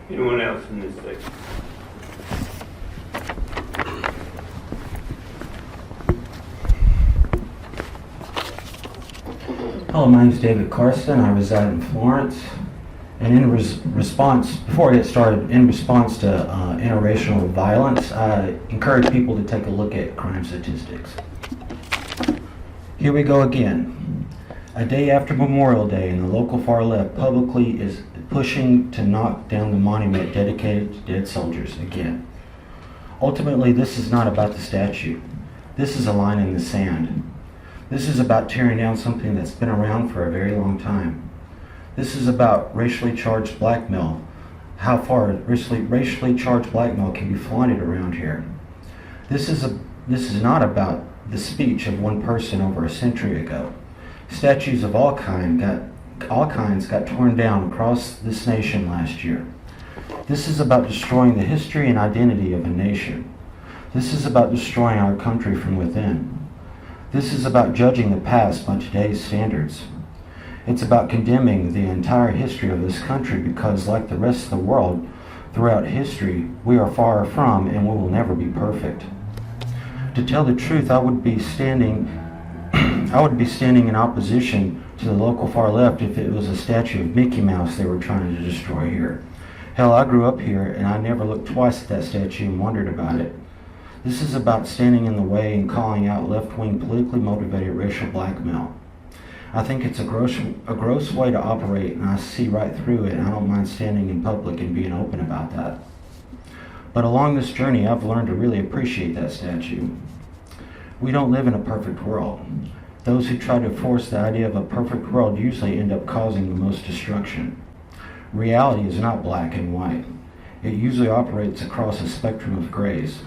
Anyone else in this section? Hello, my name is David Carson. I reside in Florence. And in response, before I get started, in response to interracial violence, I encourage people to take a look at crime statistics. Here we go again. A day after Memorial Day, and the local far left publicly is pushing to knock down the monument dedicated to dead soldiers again. Ultimately, this is not about the statue. This is a line in the sand. This is about tearing down something that's been around for a very long time. This is about racially charged blackmail, how far racially charged blackmail can be flaunted around here. This is not about the speech of one person over a century ago. Statues of all kinds got torn down across this nation last year. This is about destroying the history and identity of a nation. This is about destroying our country from within. This is about judging the past by today's standards. It's about condemning the entire history of this country because, like the rest of the world, throughout history, we are far from and we will never be perfect. To tell the truth, I would be standing in opposition to the local far left if it was a statue of Mickey Mouse they were trying to destroy here. Hell, I grew up here and I never looked twice at that statue and wondered about it. This is about standing in the way and calling out left-wing politically motivated racial blackmail. I think it's a gross way to operate, and I see right through it, and I don't mind standing in public and being open about that. But along this journey, I've learned to really appreciate that statue. We don't live in a perfect world. Those who try to force the idea of a perfect world usually end up causing the most destruction. Reality is not black and white. It usually operates across a spectrum of grays.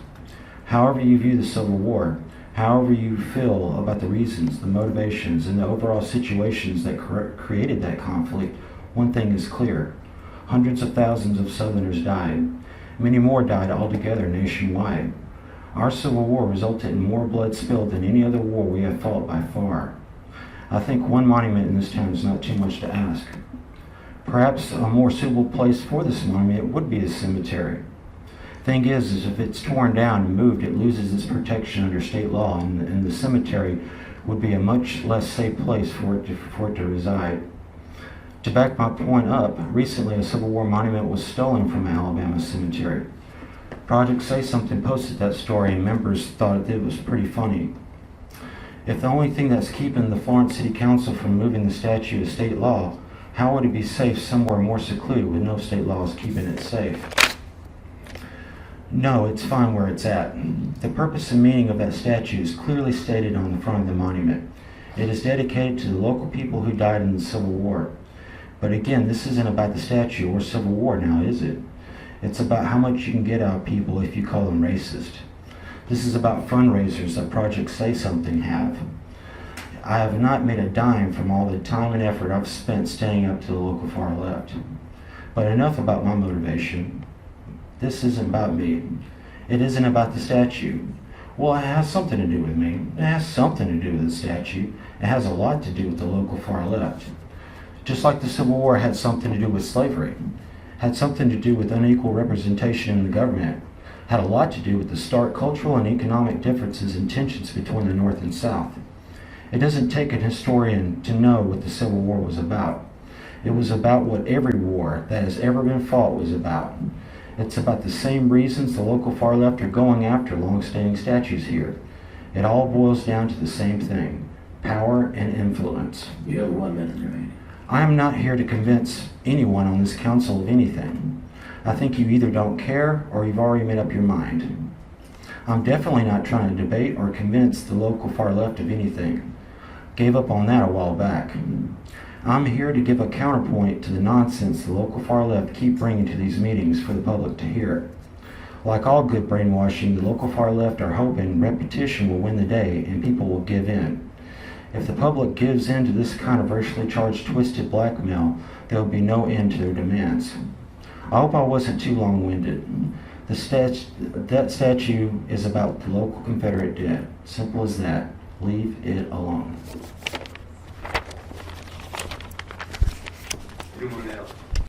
However you view the Civil War, however you feel about the reasons, the motivations, and the overall situations that created that conflict, one thing is clear. Hundreds of thousands of Southerners died. Many more died altogether nationwide. Our Civil War resulted in more blood spilled than any other war we have fought by far. I think one monument in this town is not too much to ask. Perhaps a more suitable place for this monument would be a cemetery. Thing is if it's torn down and moved, it loses its protection under state law, and the cemetery would be a much less safe place for it to reside. To back my point up, recently a Civil War monument was stolen from Alabama cemetery. Project Say Something posted that story, and members thought it was pretty funny. If the only thing that's keeping the Florence City Council from moving the statue is state law, how would it be safe somewhere more secluded with no state laws keeping it safe? No, it's fine where it's at. The purpose and meaning of that statue is clearly stated on the front of the monument. It is dedicated to the local people who died in the Civil War. But again, this isn't about the statue or Civil War now, is it? It's about how much you can get out of people if you call them racist. This is about fundraisers that Project Say Something have. I have not made a dime from all the time and effort I've spent standing up to the local far left. But enough about my motivation. This isn't about me. It isn't about the statue. Well, it has something to do with me. It has something to do with the statue. It has a lot to do with the local far left. Just like the Civil War had something to do with slavery, had something to do with unequal representation in the government, had a lot to do with the stark cultural and economic differences and tensions between the North and South. It doesn't take an historian to know what the Civil War was about. It was about what every war that has ever been fought was about. It's about the same reasons the local far left are going after long-standing statues here. It all boils down to the same thing: power and influence. You have 1 minute remaining. I am not here to convince anyone on this council of anything. I think you either don't care or you've already made up your mind. I'm definitely not trying to debate or convince the local far left of anything. Gave up on that a while back. I'm here to give a counterpoint to the nonsense the local far left keep bringing to these meetings for the public to hear. Like all good brainwashing, the local far left are hoping repetition will win the day and people will give in. If the public gives in to this kind of racially charged, twisted blackmail, there will be no end to their demands. I hope I wasn't too long-winded. That statue is about the local Confederate dead. Simple as that. Leave it alone. Anyone else?